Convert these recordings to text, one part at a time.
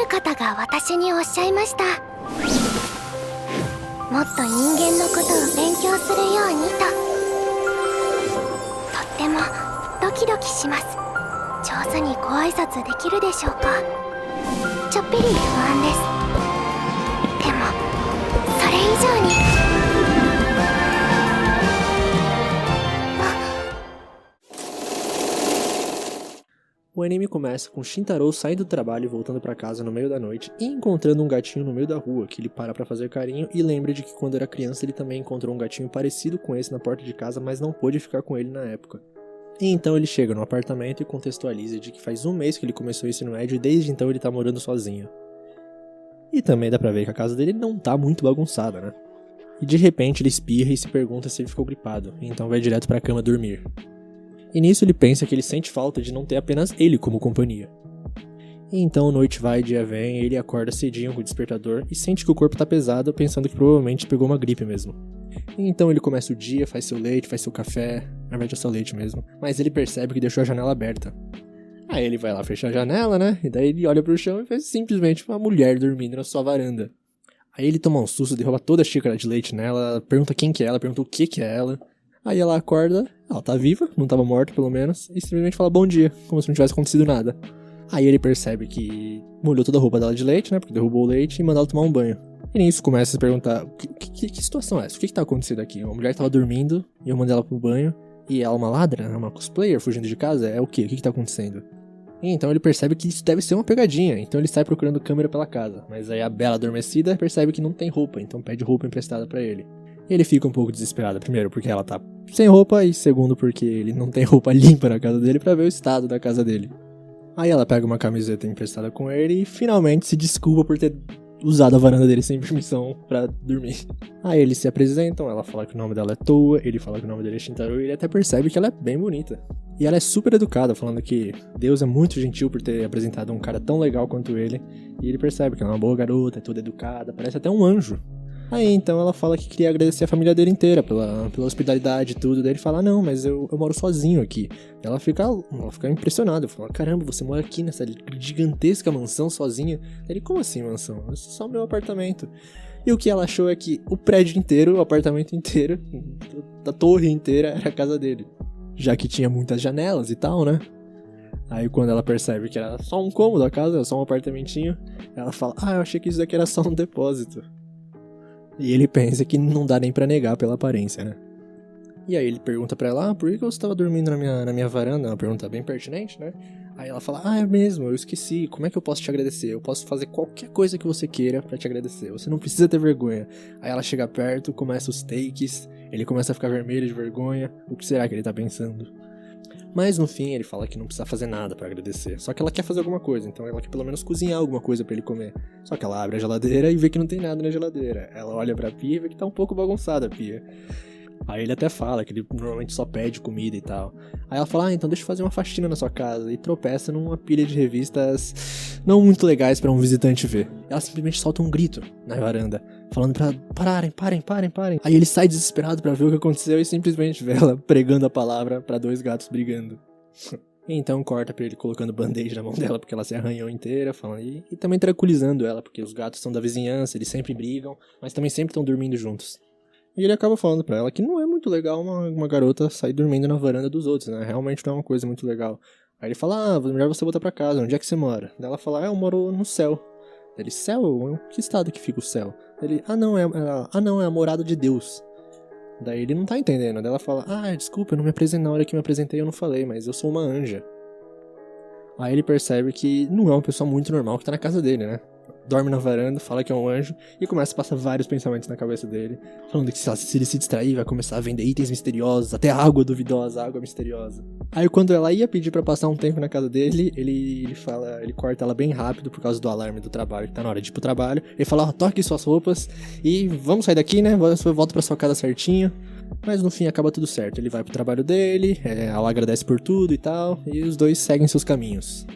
方が私におっしゃいました。もっと人間のことを勉強するようにと。とってもドキドキします。上手にご挨拶できるでしょうか。ちょっぴり不安です。でもそれ以上にO anime começa com Shintaro saindo do trabalho e voltando pra casa no meio da noite e encontrando um gatinho no meio da rua, que ele para pra fazer carinho e lembra de que quando era criança ele também encontrou um gatinho parecido com esse na porta de casa, mas não pôde ficar com ele na época. E então ele chega no apartamento e contextualiza de que faz um mês que ele começou o ensino médio e desde então ele tá morando sozinho. E também dá pra ver que a casa dele não tá muito bagunçada, né? E de repente ele espirra e se pergunta se ele ficou gripado, e então vai direto pra cama dormir. E nisso ele pensa que ele sente falta de não ter apenas ele como companhia. E então noite vai, dia vem, ele acorda cedinho com o despertador e sente que o corpo tá pesado, pensando que provavelmente pegou uma gripe mesmo. E então ele começa o dia, faz seu leite, faz seu café, na verdade é só leite mesmo, mas ele percebe que deixou a janela aberta. Aí ele vai lá fechar a janela, né, e daí ele olha pro chão e vê simplesmente uma mulher dormindo na sua varanda. Aí ele toma um susto, derruba toda a xícara de leite nela, pergunta quem que é ela, pergunta o que é ela. Aí ela acorda, ela tá viva, não tava morta pelo menos, e simplesmente fala bom dia, como se não tivesse acontecido nada. Aí ele percebe que molhou toda a roupa dela de leite, né, porque derrubou o leite, e manda ela tomar um banho. E nisso começa a se perguntar, que situação é essa? O que tá acontecendo aqui? Uma mulher tava dormindo, e eu mandei ela pro banho, e ela é uma ladra, é uma cosplayer fugindo de casa? É o quê? O que tá acontecendo? E então ele percebe que isso deve ser uma pegadinha, então ele sai procurando câmera pela casa, mas aí a bela adormecida percebe que não tem roupa, então pede roupa emprestada pra ele. Ele fica um pouco desesperado, primeiro porque ela tá sem roupa e segundo porque ele não tem roupa limpa na casa dele pra ver o estado da casa dele. Aí ela pega uma camiseta emprestada com ele e finalmente se desculpa por ter usado a varanda dele sem permissão pra dormir. Aí eles se apresentam, ela fala que o nome dela é Toa, ele fala que o nome dele é Shintaro e ele até percebe que ela é bem bonita. E ela é super educada, falando que Deus é muito gentil por ter apresentado um cara tão legal quanto ele. E ele percebe que ela é uma boa garota, é toda educada, parece até um anjo. Aí então ela fala que queria agradecer a família dele inteira pela hospitalidade e tudo. Daí ele fala, não, mas eu moro sozinho aqui. Ela fica impressionada, fala, caramba, você mora aqui nessa gigantesca mansão sozinha? Ele, como assim mansão? Esse é só o meu apartamento. E o que ela achou é que o prédio inteiro, o apartamento inteiro, a torre inteira era a casa dele. Já que tinha muitas janelas e tal, né? Aí quando ela percebe que era só um cômodo a casa, só um apartamentinho, ela fala, eu achei que isso daqui era só um depósito. E ele pensa que não dá nem pra negar pela aparência, né? E aí ele pergunta pra ela, por que você tava dormindo na minha varanda? Uma pergunta bem pertinente, né? Aí ela fala, é mesmo, eu esqueci, como é que eu posso te agradecer? Eu posso fazer qualquer coisa que você queira pra te agradecer, você não precisa ter vergonha. Aí ela chega perto, começa os takes, ele começa a ficar vermelho de vergonha, o que será que ele tá pensando? Mas no fim ele fala que não precisa fazer nada pra agradecer, só que ela quer fazer alguma coisa, então ela quer pelo menos cozinhar alguma coisa pra ele comer. Só que ela abre a geladeira e vê que não tem nada na geladeira, ela olha pra pia e vê que tá um pouco bagunçada a pia. Aí ele até fala que ele normalmente só pede comida e tal. Aí ela fala, então deixa eu fazer uma faxina na sua casa. E tropeça numa pilha de revistas não muito legais pra um visitante ver. Ela simplesmente solta um grito na varanda, falando pra parem. Aí ele sai desesperado pra ver o que aconteceu e simplesmente vê ela pregando a palavra pra dois gatos brigando. Então corta pra ele colocando band-aid na mão dela porque ela se arranhou inteira, falando, e também tranquilizando ela, porque os gatos são da vizinhança, eles sempre brigam, mas também sempre estão dormindo juntos. E ele acaba falando pra ela que não é muito legal uma garota sair dormindo na varanda dos outros, né? Realmente não é uma coisa muito legal. Aí ele fala, melhor você voltar pra casa, onde é que você mora? Daí ela fala, eu moro no céu. Ele, céu? Que estado que fica o céu? Ele, não, é a morada de Deus. Daí ele não tá entendendo. Daí ela fala, desculpa, eu não me apresentei, na hora que me apresentei eu não falei, mas eu sou uma anja. Aí ele percebe que não é uma pessoa muito normal que tá na casa dele, né? Dorme na varanda, fala que é um anjo e começa a passar vários pensamentos na cabeça dele, falando que se ele se distrair vai começar a vender itens misteriosos, até água duvidosa, água misteriosa. Aí quando ela ia pedir pra passar um tempo na casa dele, ele corta ela bem rápido por causa do alarme do trabalho, que tá na hora de ir pro trabalho. Ele fala, toque suas roupas e vamos sair daqui, né? Você volta pra sua casa certinho. Mas no fim acaba tudo certo, ele vai pro trabalho dele, ela agradece por tudo e tal, e os dois seguem seus caminhos.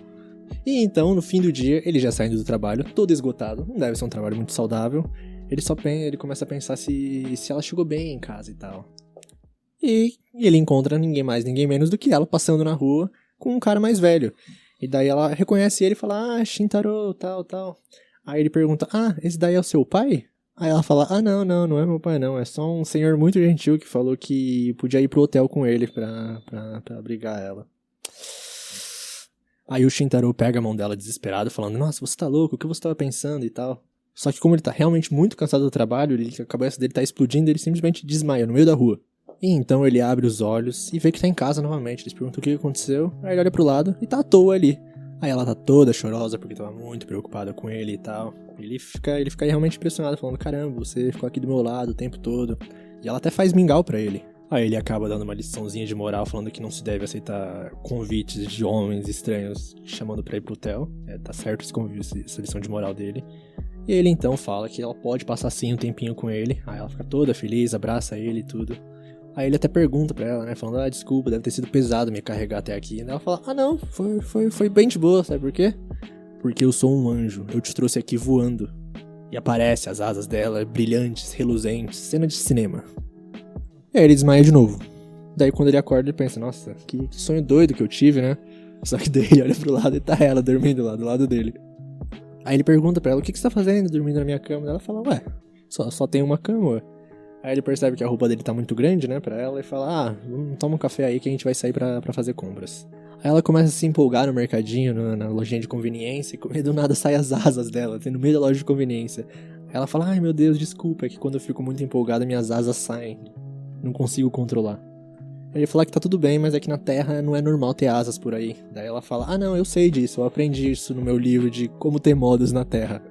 E então, no fim do dia, ele já saindo do trabalho, todo esgotado, não deve ser um trabalho muito saudável, ele começa a pensar se ela chegou bem em casa e tal. E ele encontra ninguém mais, ninguém menos do que ela passando na rua com um cara mais velho. E daí ela reconhece ele e fala, Shintaro, tal, tal. Aí ele pergunta, esse daí é o seu pai? Aí ela fala, não é meu pai não, é só um senhor muito gentil que falou que podia ir pro hotel com ele pra abrigar ela. Aí o Shintaro pega a mão dela desesperado, falando, nossa, você tá louco, o que você tava pensando e tal. Só que como ele tá realmente muito cansado do trabalho, a cabeça dele tá explodindo, ele simplesmente desmaia no meio da rua. E então ele abre os olhos e vê que tá em casa novamente. Eles perguntam o que aconteceu, aí ele olha pro lado e tá à toa ali. Aí ela tá toda chorosa porque tava muito preocupada com ele e tal. Ele fica realmente impressionado, falando, caramba, você ficou aqui do meu lado o tempo todo. E ela até faz mingau pra ele. Aí ele acaba dando uma liçãozinha de moral, falando que não se deve aceitar convites de homens estranhos chamando pra ir pro hotel. Tá certo esse convite, essa lição de moral dele. E ele então fala que ela pode passar sim um tempinho com ele. Aí ela fica toda feliz, abraça ele e tudo. Aí ele até pergunta pra ela, né, falando, desculpa, deve ter sido pesado me carregar até aqui. E ela fala, não, foi bem de boa, sabe por quê? Porque eu sou um anjo, eu te trouxe aqui voando. E aparece as asas dela, brilhantes, reluzentes, cena de cinema. E aí ele desmaia de novo. Daí quando ele acorda ele pensa, nossa, que sonho doido que eu tive, né? Só que daí ele olha pro lado e tá ela dormindo lá do lado dele. Aí ele pergunta pra ela, o que você tá fazendo dormindo na minha cama? Ela fala, só tem uma cama, ué. Aí ele percebe que a roupa dele tá muito grande, né, pra ela, e fala, toma um café aí que a gente vai sair pra fazer compras. Aí ela começa a se empolgar no mercadinho, na lojinha de conveniência, e do nada sai as asas dela, no meio da loja de conveniência. Aí ela fala, meu Deus, desculpa, é que quando eu fico muito empolgada minhas asas saem, não consigo controlar. Aí ele fala que tá tudo bem, mas é que na Terra não é normal ter asas por aí. Daí ela fala, não, eu sei disso, eu aprendi isso no meu livro de como ter modos na Terra.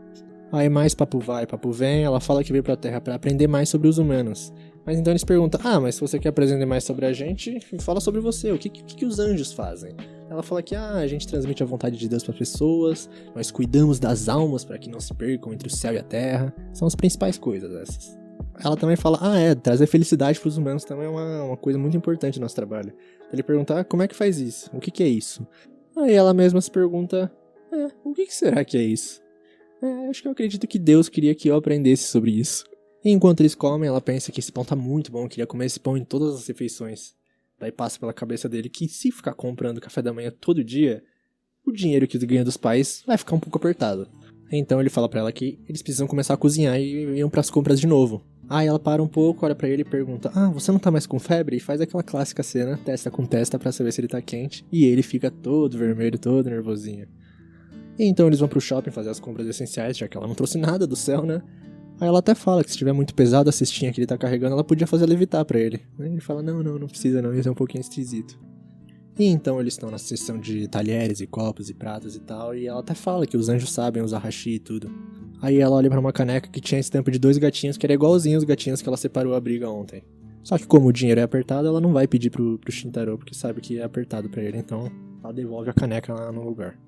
Aí mais papo vai, papo vem, ela fala que veio pra Terra pra aprender mais sobre os humanos. Mas então eles perguntam, mas se você quer aprender mais sobre a gente, fala sobre você, o que os anjos fazem? Ela fala que a gente transmite a vontade de Deus para pessoas, nós cuidamos das almas para que não se percam entre o céu e a terra, são as principais coisas essas. Ela também fala, trazer felicidade pros humanos também é uma coisa muito importante no nosso trabalho. Ele pergunta, como é que faz isso? O que é isso? Aí ela mesma se pergunta, o que será que é isso? Acho que eu acredito que Deus queria que eu aprendesse sobre isso. E enquanto eles comem, ela pensa que esse pão tá muito bom, queria comer esse pão em todas as refeições. Daí passa pela cabeça dele que se ficar comprando café da manhã todo dia, o dinheiro que ele ganha dos pais vai ficar um pouco apertado. Então ele fala pra ela que eles precisam começar a cozinhar e iam pras compras de novo. Aí ela para um pouco, olha pra ele e pergunta, você não tá mais com febre? E faz aquela clássica cena, testa com testa pra saber se ele tá quente. E ele fica todo vermelho, todo nervosinho. E então eles vão pro shopping fazer as compras essenciais, já que ela não trouxe nada do céu, né? Aí ela até fala que se estiver muito pesado a cestinha que ele tá carregando, ela podia fazer levitar pra ele. Aí ele fala, não precisa não, isso é um pouquinho esquisito. E então eles estão na seção de talheres e copos e pratos e tal, e ela até fala que os anjos sabem usar hashi e tudo. Aí ela olha pra uma caneca que tinha a estampa de 2 gatinhos, que era igualzinho os gatinhos que ela separou a briga ontem. Só que como o dinheiro é apertado, ela não vai pedir pro Shintaro, porque sabe que é apertado pra ele, então ela devolve a caneca lá no lugar.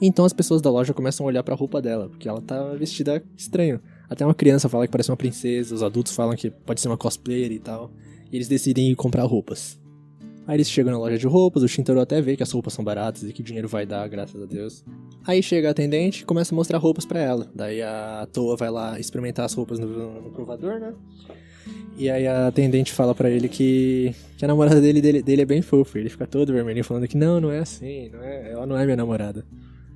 Então as pessoas da loja começam a olhar pra roupa dela, porque ela tá vestida estranho. Até uma criança fala que parece uma princesa, os adultos falam que pode ser uma cosplayer e tal. E eles decidem ir comprar roupas. Aí eles chegam na loja de roupas, o Shintaro até vê que as roupas são baratas e que o dinheiro vai dar, graças a Deus. Aí chega a atendente e começa a mostrar roupas pra ela. Daí a Toa vai lá experimentar as roupas no provador, né? E aí a atendente fala pra ele que a namorada dele é bem fofa. Ele fica todo vermelhinho falando que não é assim, ela não é minha namorada.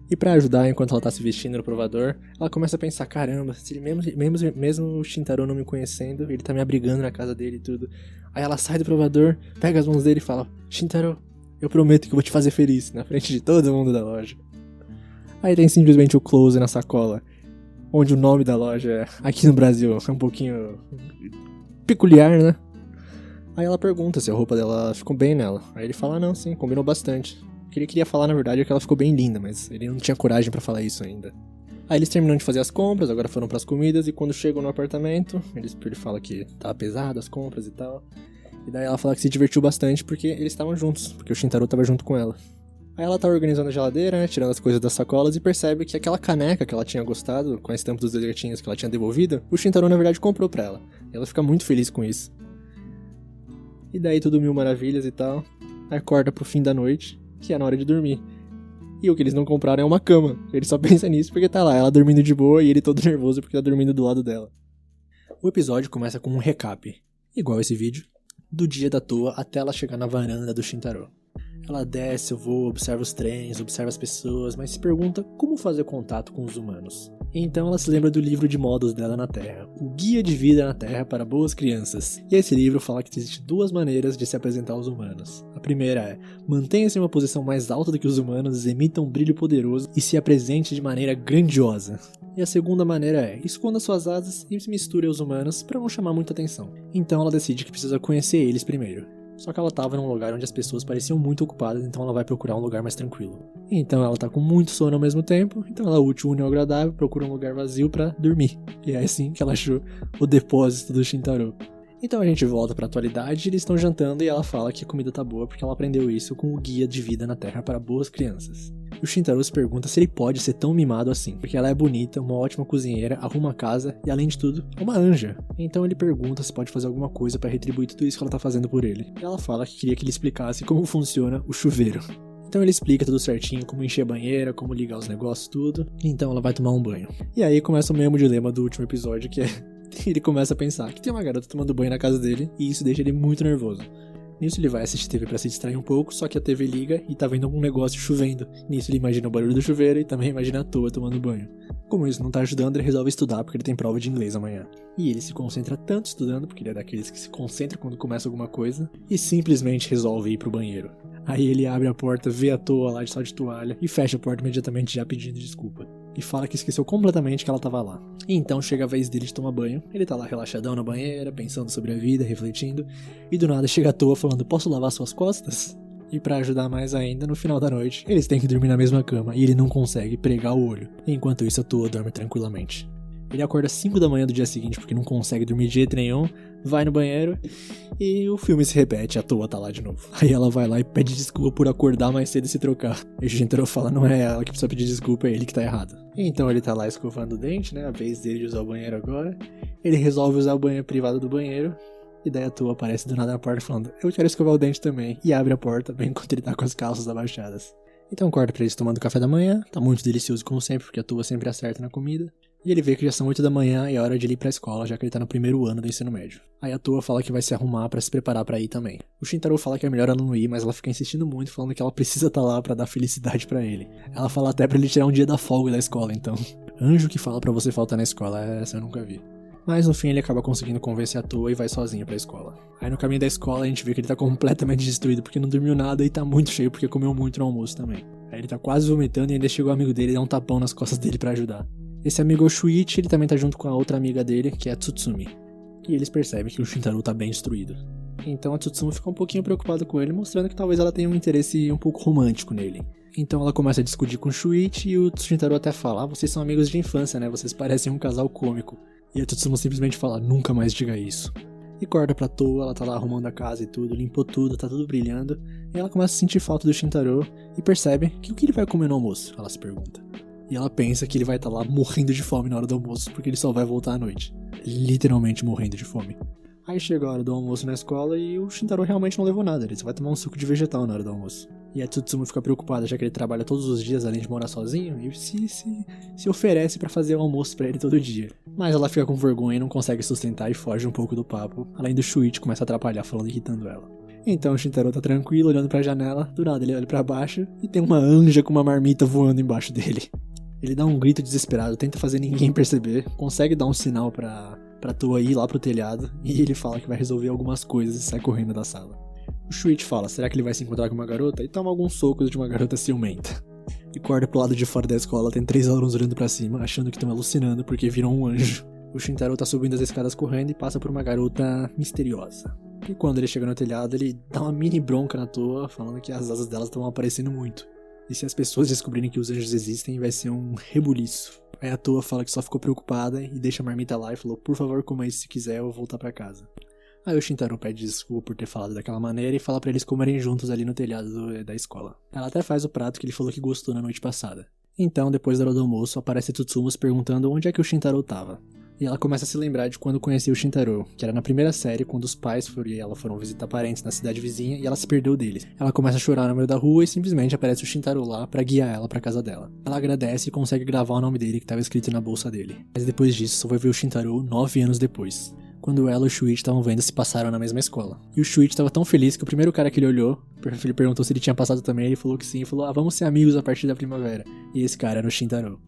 E pra ajudar, enquanto ela tá se vestindo no provador, ela começa a pensar, caramba, se ele mesmo o Shintaro não me conhecendo, ele tá me abrigando na casa dele e tudo. Aí ela sai do provador, pega as mãos dele e fala, Shintaro, eu prometo que eu vou te fazer feliz, na frente de todo mundo da loja. Aí tem simplesmente o close na sacola, onde o nome da loja, aqui no Brasil, é um pouquinho peculiar, né? Aí ela pergunta se a roupa dela ficou bem nela. Aí ele fala, não, sim, combinou bastante. O que ele queria falar, na verdade, é que ela ficou bem linda, mas ele não tinha coragem pra falar isso ainda. Aí eles terminam de fazer as compras, agora foram pras comidas, e quando chegam no apartamento, ele fala que tava pesado as compras e tal. E daí ela fala que se divertiu bastante porque eles estavam juntos, porque o Shintaro tava junto com ela. Aí ela tá organizando a geladeira, né, tirando as coisas das sacolas, e percebe que aquela caneca que ela tinha gostado, com a estampa dos 2 gatinhos que ela tinha devolvido, o Shintaro, na verdade, comprou pra ela. E ela fica muito feliz com isso. E daí tudo mil maravilhas e tal. Acorda pro fim da noite, que é na hora de dormir. E o que eles não compraram é uma cama. Ele só pensa nisso porque tá lá, ela dormindo de boa e ele todo nervoso porque tá dormindo do lado dela. O episódio começa com um recap, igual esse vídeo, do dia da Toa até ela chegar na varanda do Shintaro. Ela desce o voo, observa os trens, observa as pessoas, mas se pergunta como fazer contato com os humanos. Então ela se lembra do livro de modos dela na Terra, o Guia de Vida na Terra para Boas Crianças. E esse livro fala que existem 2 maneiras de se apresentar aos humanos. A primeira é, mantenha-se em uma posição mais alta do que os humanos, emita um brilho poderoso e se apresente de maneira grandiosa. E a segunda maneira é, esconda suas asas e se misture aos humanos para não chamar muita atenção. Então ela decide que precisa conhecer eles primeiro. Só que ela estava num lugar onde as pessoas pareciam muito ocupadas, então ela vai procurar um lugar mais tranquilo. Então ela tá com muito sono ao mesmo tempo, então ela útil, une ao agradável, procura um lugar vazio pra dormir. E é assim que ela achou o depósito do Shintaro. Então a gente volta pra atualidade, eles estão jantando e ela fala que a comida tá boa porque ela aprendeu isso com o Guia de Vida na Terra para Boas Crianças. E o Shintaro se pergunta se ele pode ser tão mimado assim, porque ela é bonita, uma ótima cozinheira, arruma a casa e, além de tudo, é uma anja. Então ele pergunta se pode fazer alguma coisa pra retribuir tudo isso que ela tá fazendo por ele. E ela fala que queria que ele explicasse como funciona o chuveiro. Então ele explica tudo certinho, como encher a banheira, como ligar os negócios, tudo. Então ela vai tomar um banho. E aí começa o mesmo dilema do último episódio, que é... ele começa a pensar que tem uma garota tomando banho na casa dele, e isso deixa ele muito nervoso. Nisso ele vai assistir TV pra se distrair um pouco, só que a TV liga e tá vendo algum negócio chovendo. Nisso ele imagina o barulho do chuveiro e também imagina a toa tomando banho. Como isso não tá ajudando, ele resolve estudar porque ele tem prova de inglês amanhã. E ele se concentra tanto estudando, porque ele é daqueles que se concentra quando começa alguma coisa, e simplesmente resolve ir pro banheiro. Aí ele abre a porta, vê a toa lá de só de toalha e fecha a porta imediatamente já pedindo desculpa. E fala que esqueceu completamente que ela tava lá. E então chega a vez dele de tomar banho, ele tá lá relaxadão na banheira, pensando sobre a vida, refletindo, e do nada chega a toa falando, posso lavar suas costas? E pra ajudar mais ainda, no final da noite, eles têm que dormir na mesma cama e ele não consegue pregar o olho. Enquanto isso a toa dorme tranquilamente. Ele acorda às 5 da manhã do dia seguinte porque não consegue dormir de jeito nenhum, vai no banheiro e o filme se repete, a toa tá lá de novo. Aí ela vai lá e pede desculpa por acordar mais cedo e se trocar. E o Shintaro fala, não é ela que precisa pedir desculpa, é ele que tá errado. Então ele tá lá escovando o dente, né, a vez dele de usar o banheiro agora. Ele resolve usar o banheiro privado do banheiro. E daí a toa aparece do nada na porta falando, eu quero escovar o dente também. E abre a porta bem enquanto ele tá com as calças abaixadas. Então corta pra eles tomando café da manhã, tá muito delicioso como sempre, porque a toa sempre acerta na comida. E ele vê que já são 8 da manhã e é hora de ele ir pra escola, já que ele tá no primeiro ano do ensino médio. Aí a toa fala que vai se arrumar pra se preparar pra ir também. O Shintaro fala que é melhor ela não ir, mas ela fica insistindo muito, falando que ela precisa estar lá pra dar felicidade pra ele. Ela fala até pra ele tirar um dia da folga da escola, então. Anjo que fala pra você faltar na escola, essa eu nunca vi. Mas no fim ele acaba conseguindo convencer a toa e vai sozinho pra escola. Aí no caminho da escola a gente vê que ele tá completamente destruído porque não dormiu nada e tá muito cheio porque comeu muito no almoço também. Aí ele tá quase vomitando e ainda chegou o amigo dele e dá um tapão nas costas dele pra ajudar. Esse amigo é o Shuichi, ele também tá junto com a outra amiga dele, que é a Tsutsumi. E eles percebem que o Shintaro tá bem destruído. Então a Tsutsumi fica um pouquinho preocupada com ele, mostrando que talvez ela tenha um interesse um pouco romântico nele. Então ela começa a discutir com o Shuichi e o Shintaro até fala, vocês são amigos de infância, né? Vocês parecem um casal cômico. E a Tsutsumi simplesmente fala, nunca mais diga isso. E corta pra toa, ela tá lá arrumando a casa e tudo, limpou tudo, tá tudo brilhando. E ela começa a sentir falta do Shintaro e percebe que o que ele vai comer no almoço, ela se pergunta. E ela pensa que ele vai estar lá morrendo de fome na hora do almoço, porque ele só vai voltar à noite. Literalmente morrendo de fome. Aí chega a hora do almoço na escola e o Shintaro realmente não levou nada, ele só vai tomar um suco de vegetal na hora do almoço. E a Tsutsumi fica preocupada, já que ele trabalha todos os dias além de morar sozinho, e se oferece pra fazer o almoço pra ele todo dia. Mas ela fica com vergonha e não consegue sustentar e foge um pouco do papo, além do Shuichi começa a atrapalhar falando e irritando ela. Então o Shintaro tá tranquilo, olhando pra janela, do nada ele olha pra baixo e tem uma anja com uma marmita voando embaixo dele. Ele dá um grito desesperado, tenta fazer ninguém perceber, consegue dar um sinal pra toa ir lá pro telhado, e ele fala que vai resolver algumas coisas e sai correndo da sala. O Shuichi fala, será que ele vai se encontrar com uma garota? E toma alguns socos de uma garota ciumenta. E corta pro lado de fora da escola, tem 3 alunos olhando pra cima, achando que estão alucinando porque viram um anjo. O Shintaro tá subindo as escadas correndo e passa por uma garota misteriosa. E quando ele chega no telhado, ele dá uma mini bronca na toa, falando que as asas delas estão aparecendo muito. E se as pessoas descobrirem que os anjos existem, vai ser um rebuliço. Aí a toa fala que só ficou preocupada e deixa a marmita lá e falou, por favor, coma isso se quiser, eu vou voltar pra casa. Aí o Shintaro pede desculpa por ter falado daquela maneira e fala pra eles comerem juntos ali no telhado da escola. Ela até faz o prato que ele falou que gostou na noite passada. Então, depois da hora do almoço, aparece Tsutsumi perguntando onde é que o Shintaro tava. E ela começa a se lembrar de quando conheceu o Shintaro, que era na primeira série, quando os pais e ela foram visitar parentes na cidade vizinha e ela se perdeu deles. Ela começa a chorar no meio da rua e simplesmente aparece o Shintaro lá pra guiar ela pra casa dela. Ela agradece e consegue gravar o nome dele que estava escrito na bolsa dele. Mas depois disso, só vai ver o Shintaro 9 anos depois, quando ela e o Shuichi estavam vendo se passaram na mesma escola. E o Shuichi estava tão feliz que o primeiro cara que ele olhou, ele perguntou se ele tinha passado também, ele falou que sim, e falou, vamos ser amigos a partir da primavera. E esse cara era o Shintaro.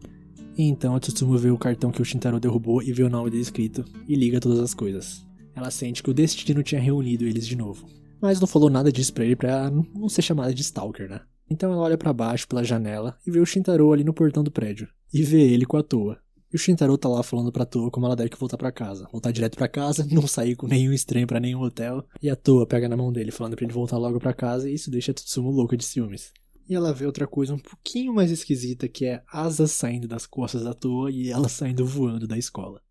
E então a Tsutsumo vê o cartão que o Shintaro derrubou e vê o nome dele escrito, e liga todas as coisas. Ela sente que o destino tinha reunido eles de novo. Mas não falou nada disso pra ele pra não ser chamada de Stalker, né? Então ela olha pra baixo pela janela e vê o Shintaro ali no portão do prédio. E vê ele com a Toa. E o Shintaro tá lá falando pra Toa como ela deve voltar pra casa. Voltar direto pra casa, não sair com nenhum estranho pra nenhum hotel. E a Toa pega na mão dele falando pra ele voltar logo pra casa e isso deixa a Tsutsumo louca de ciúmes. E ela vê outra coisa um pouquinho mais esquisita que é asas saindo das costas da Toa e ela saindo voando da escola.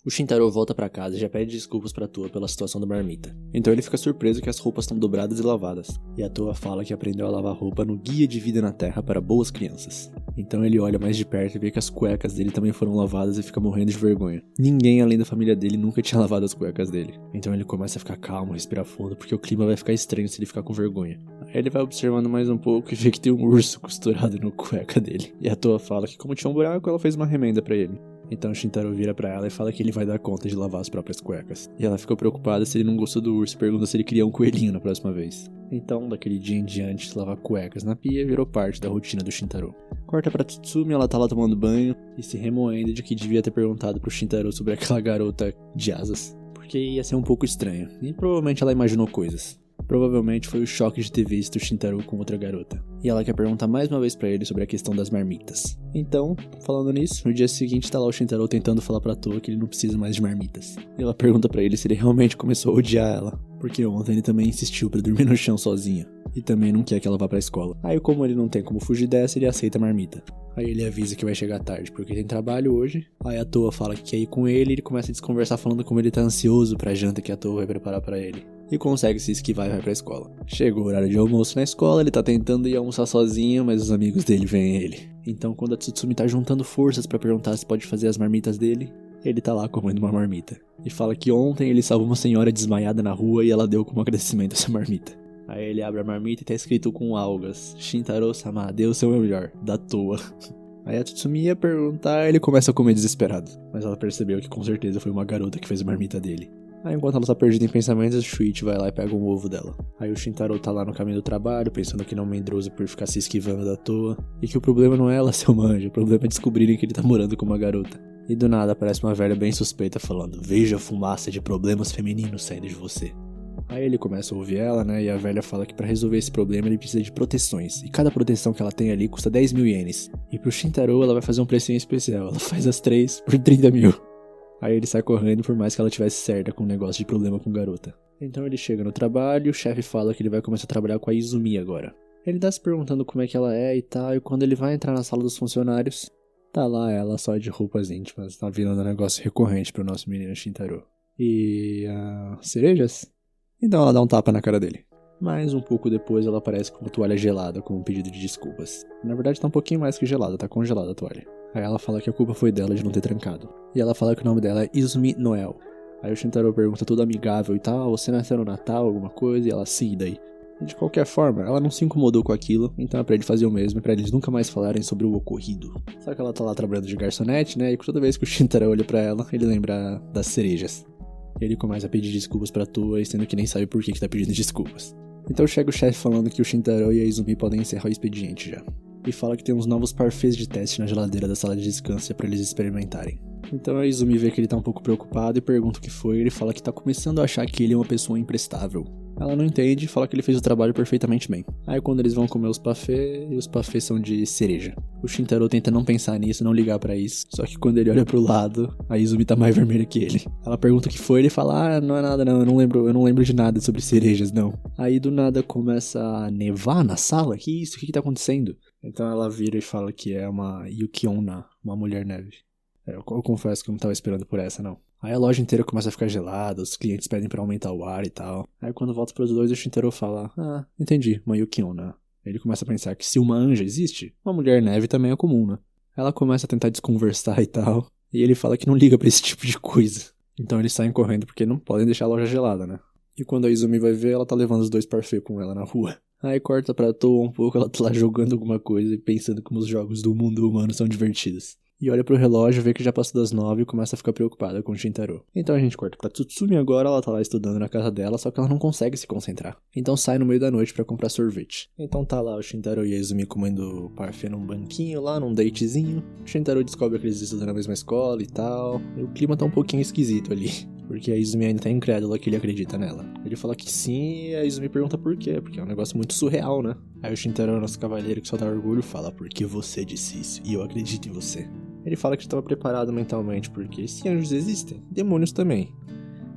O Shintaro volta pra casa e já pede desculpas pra Toa pela situação da marmita. Então ele fica surpreso que as roupas estão dobradas e lavadas. E a Toa fala que aprendeu a lavar roupa no Guia de Vida na Terra para Boas Crianças. Então ele olha mais de perto e vê que as cuecas dele também foram lavadas e fica morrendo de vergonha. Ninguém além da família dele nunca tinha lavado as cuecas dele. Então ele começa a ficar calmo, respirar fundo, porque o clima vai ficar estranho se ele ficar com vergonha. Aí ele vai observando mais um pouco e vê que tem um urso costurado no cueca dele. E a Toa fala que como tinha um buraco, ela fez uma remenda pra ele. Então o Shintaro vira pra ela e fala que ele vai dar conta de lavar as próprias cuecas. E ela ficou preocupada se ele não gostou do urso e pergunta se ele queria um coelhinho na próxima vez. Então, daquele dia em diante, lavar cuecas na pia virou parte da rotina do Shintaro. Corta pra Tsumi, ela tá lá tomando banho e se remoendo de que devia ter perguntado pro Shintaro sobre aquela garota de asas. Porque ia ser um pouco estranho. E provavelmente ela imaginou coisas. Provavelmente foi o choque de ter visto o Shintaro com outra garota. E ela quer perguntar mais uma vez pra ele sobre a questão das marmitas. Então, falando nisso, no dia seguinte tá lá o Shintaro tentando falar pra Toa que ele não precisa mais de marmitas. E ela pergunta pra ele se ele realmente começou a odiar ela. Porque ontem ele também insistiu pra dormir no chão sozinho. E também não quer que ela vá pra escola. Aí como ele não tem como fugir dessa, ele aceita a marmita. Aí ele avisa que vai chegar tarde, porque tem trabalho hoje. Aí a Toa fala que quer ir com ele e ele começa a desconversar falando como ele tá ansioso pra janta que a Toa vai preparar pra ele. E consegue se esquivar e vai pra escola. Chega o horário de almoço na escola, ele tá tentando ir almoçar sozinho, mas os amigos dele veem ele. Então quando a Tsutsumi tá juntando forças pra perguntar se pode fazer as marmitas dele, ele tá lá comendo uma marmita. E fala que ontem ele salvou uma senhora desmaiada na rua e ela deu como agradecimento essa marmita. Aí ele abre a marmita e tá escrito com algas: Shintaro-sama, dê o seu melhor, da Toa. Aí a Tsutsumi ia perguntar e ele começa a comer desesperado. Mas ela percebeu que com certeza foi uma garota que fez a marmita dele. Aí enquanto ela tá perdida em pensamentos, o Shuichi vai lá e pega um ovo dela. Aí o Shintaro tá lá no caminho do trabalho, pensando que não é um medroso por ficar se esquivando da Toa. E que o problema não é ela ser uma anja, o problema é descobrirem que ele tá morando com uma garota. E do nada aparece uma velha bem suspeita falando: veja a fumaça de problemas femininos saindo de você. Aí ele começa a ouvir ela, né, e a velha fala que pra resolver esse problema ele precisa de proteções. E cada proteção que ela tem ali custa 10 mil ienes. E pro Shintaro ela vai fazer um precinho especial, ela faz as 3 por 30 mil. Aí ele sai correndo por mais que ela tivesse certa com um negócio de problema com garota. Então ele chega no trabalho e o chefe fala que ele vai começar a trabalhar com a Izumi agora. Ele tá se perguntando como é que ela é e tal, e quando ele vai entrar na sala dos funcionários, tá lá ela só de roupas íntimas, tá virando um negócio recorrente pro nosso menino Shintaro. E... cerejas? Então ela dá um tapa na cara dele. Mas um pouco depois ela aparece com uma toalha gelada com um pedido de desculpas. Na verdade tá um pouquinho mais que gelada, tá congelada a toalha. Aí ela fala que a culpa foi dela de não ter trancado. E ela fala que o nome dela é Izumi Noel. Aí o Shintaro pergunta tudo amigável e tal: você nasceu no Natal, alguma coisa? E ela, sim, daí. E de qualquer forma, ela não se incomodou com aquilo, então é pra ele fazer o mesmo e pra eles nunca mais falarem sobre o ocorrido. Só que ela tá lá trabalhando de garçonete, né? E toda vez que o Shintaro olha pra ela, ele lembra das cerejas. E ele começa a pedir desculpas pra Toa, sendo que nem sabe por que tá pedindo desculpas. Então chega o chefe falando que o Shintaro e a Izumi podem encerrar o expediente já. E fala que tem uns novos parfaits de teste na geladeira da sala de descanso pra eles experimentarem. Então a Izumi vê que ele tá um pouco preocupado e pergunta o que foi, e ele fala que tá começando a achar que ele é uma pessoa imprestável. Ela não entende e fala que ele fez o trabalho perfeitamente bem. Aí quando eles vão comer os parfaits, e os parfaits são de cereja. O Shintaro tenta não pensar nisso, não ligar pra isso, só que quando ele olha pro lado, a Izumi tá mais vermelha que ele. Ela pergunta o que foi, ele fala: não é nada não, eu não lembro de nada sobre cerejas não. Aí do nada começa a nevar na sala, que isso, o que tá acontecendo? Então ela vira e fala que é uma Yuki-onna, uma mulher neve. Eu confesso que eu não tava esperando por essa, não. Aí a loja inteira começa a ficar gelada, os clientes pedem pra aumentar o ar e tal. Aí quando volta pros dois, o Shintaro fala: entendi, uma Yuki-onna. Ele começa a pensar que se uma anja existe, uma mulher neve também é comum, né? Ela começa a tentar desconversar e tal, e ele fala que não liga pra esse tipo de coisa. Então eles saem correndo porque não podem deixar a loja gelada, né? E quando a Izumi vai ver, ela tá levando os dois parfaits com ela na rua. Aí corta pra Toa um pouco, ela tá lá jogando alguma coisa e pensando como os jogos do mundo humano são divertidos. e olha pro relógio, vê que já passou das 9 e começa a ficar preocupada com o Shintaro. Então a gente corta pra Tsutsumi agora, ela tá lá estudando na casa dela, só que ela não consegue se concentrar. Então sai no meio da noite pra comprar sorvete. Então tá lá o Shintaro e a Izumi comendo parfait num banquinho lá, num datezinho. O Shintaro descobre que eles estudam na mesma escola e tal, e o clima tá um pouquinho esquisito ali. Porque a Izumi ainda tá incrédula que ele acredita nela. Ele fala que sim e a Izumi pergunta por quê, porque é um negócio muito surreal, né? Aí o Shintaro, nosso cavaleiro que só dá orgulho, fala: porque você disse isso e eu acredito em você. Ele fala que estava preparado mentalmente, porque se anjos existem, demônios também.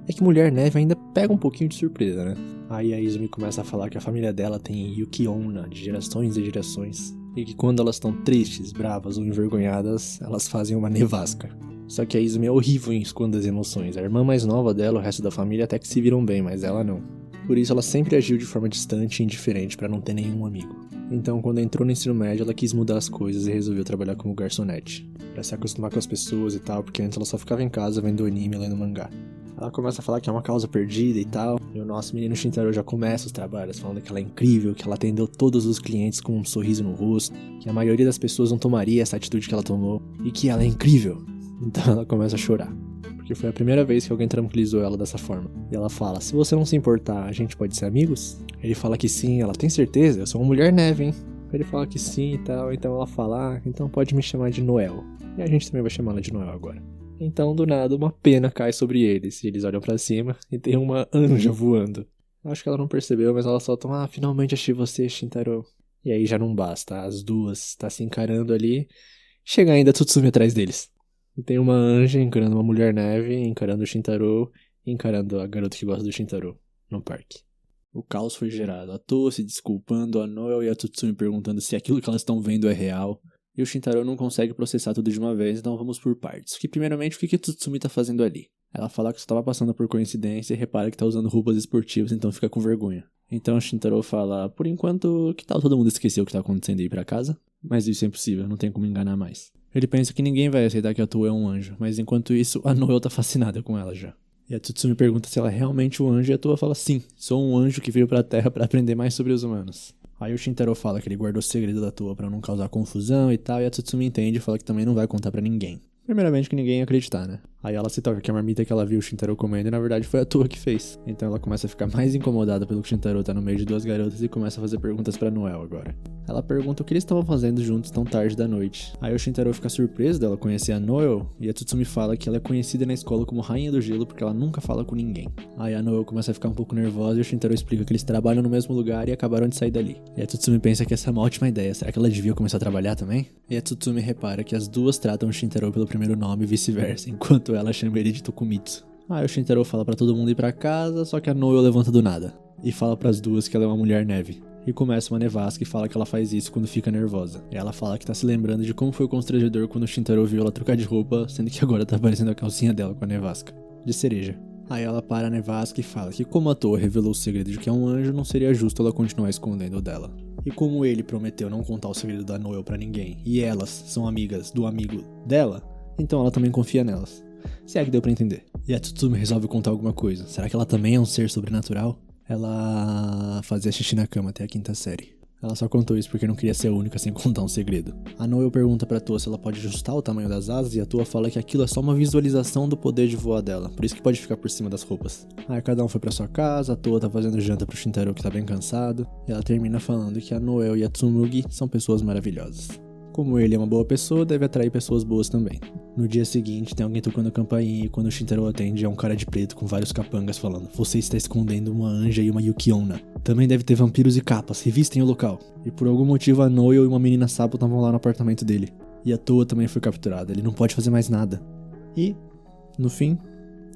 É que Mulher Neve ainda pega um pouquinho de surpresa, né? Aí a Izumi começa a falar que a família dela tem Yuki-onna de gerações e gerações. E que quando elas estão tristes, bravas ou envergonhadas, elas fazem uma nevasca. Só que a Izumi é horrível em esconder as emoções. A irmã mais nova dela, o resto da família até que se viram bem, mas ela não. Por isso ela sempre agiu de forma distante e indiferente para não ter nenhum amigo. Então quando entrou no ensino médio ela quis mudar as coisas e resolveu trabalhar como garçonete. Pra se acostumar com as pessoas e tal, porque antes ela só ficava em casa vendo anime e lendo mangá. Ela começa a falar que é uma causa perdida e tal. E o nosso menino Shintaro já começa os trabalhos falando que ela é incrível, que ela atendeu todos os clientes com um sorriso no rosto, que a maioria das pessoas não tomaria essa atitude que ela tomou, e que ela é incrível. Então ela começa a chorar, porque foi a primeira vez que alguém tranquilizou ela dessa forma. E ela fala: se você não se importar, a gente pode ser amigos? Ele fala que sim. Ela: tem certeza? Eu sou uma mulher neve, hein? Ele fala que sim e tal. Então ela fala: então pode me chamar de Noel. E a gente também vai chamá-la de Noel agora. Então do nada uma pena cai sobre eles, e eles olham pra cima e tem uma anja voando. Acho que ela não percebeu, mas ela solta: finalmente achei você, Shintaro. E aí já não basta, as duas tá se encarando ali. Chega ainda a Tsutsumi atrás deles. E tem uma anja encarando uma mulher neve, encarando o Shintaro, e encarando a garota que gosta do Shintaro, no parque. O caos foi gerado, a toa se desculpando, a Noel e a Tsutsumi perguntando se aquilo que elas estão vendo é real. E o Shintaro não consegue processar tudo de uma vez, então vamos por partes. Que primeiramente, o que a Tsutsumi tá fazendo ali? Ela fala que só tava passando por coincidência e repara que tá usando roupas esportivas, então fica com vergonha. Então o Shintaro fala: por enquanto, que tal todo mundo esquecer o que tá acontecendo e ir pra casa? Mas isso é impossível, não tem como enganar mais. Ele pensa que ninguém vai aceitar que a Toa é um anjo, mas enquanto isso, a Noel tá fascinada com ela já. E a Tsutsumi pergunta se ela é realmente um anjo e a Toa fala: sim, sou um anjo que veio pra Terra pra aprender mais sobre os humanos. Aí o Shintaro fala que ele guardou o segredo da Toa pra não causar confusão e tal, e a Tsutsumi entende e fala que também não vai contar pra ninguém. Primeiramente que ninguém ia acreditar, né? Aí ela se toca que a marmita que ela viu o Shintaro comendo, na verdade foi a Toa que fez. Então ela começa a ficar mais incomodada pelo que o Shintaro tá no meio de duas garotas e começa a fazer perguntas pra Noel agora. Ela pergunta o que eles estavam fazendo juntos tão tarde da noite. Aí o Shintaro fica surpreso dela conhecer a Noel, e a Tsutsumi fala que ela é conhecida na escola como Rainha do Gelo porque ela nunca fala com ninguém. Aí a Noel começa a ficar um pouco nervosa e o Shintaro explica que eles trabalham no mesmo lugar e acabaram de sair dali. E a Tsutsumi pensa que essa é uma ótima ideia, será que ela devia começar a trabalhar também? E a Tsutsumi repara que as duas tratam o Shintaro pelo primeiro nome e vice-versa, enquanto ela chama ele de Tokumitsu. Aí o Shintaro fala pra todo mundo ir pra casa, só que a Noel levanta do nada e fala pras duas que ela é uma mulher neve. E começa uma nevasca e fala que ela faz isso quando fica nervosa. E ela fala que tá se lembrando de como foi constrangedor quando o Shintaro viu ela trocar de roupa, sendo que agora tá aparecendo a calcinha dela com a nevasca de cereja. Aí ela para a nevasca e fala que como a Toa revelou o segredo de que é um anjo, não seria justo ela continuar escondendo dela. E como ele prometeu não contar o segredo da Noel pra ninguém, e elas são amigas do amigo dela, então ela também confia nelas. Se é que deu pra entender. E a Tsutsumi resolve contar alguma coisa. Será que ela também é um ser sobrenatural? Ela fazia xixi na cama até a 5ª série. Ela só contou isso porque não queria ser a única sem contar um segredo. A Noel pergunta pra Toa se ela pode ajustar o tamanho das asas e a Toa fala que aquilo é só uma visualização do poder de voar dela, por isso que pode ficar por cima das roupas. Aí cada um foi pra sua casa, a Toa tá fazendo janta pro Shintaro que tá bem cansado, e ela termina falando que a Noel e a Tsumugi são pessoas maravilhosas. Como ele é uma boa pessoa, deve atrair pessoas boas também. No dia seguinte, tem alguém tocando a campainha e quando o Shintaro atende, é um cara de preto com vários capangas falando: você está escondendo uma anja e uma Yuki-onna. Também deve ter vampiros e capas, revistem o local. E por algum motivo a Noel e uma menina sapo estavam lá no apartamento dele. E a Toa também foi capturada, ele não pode fazer mais nada. E, no fim,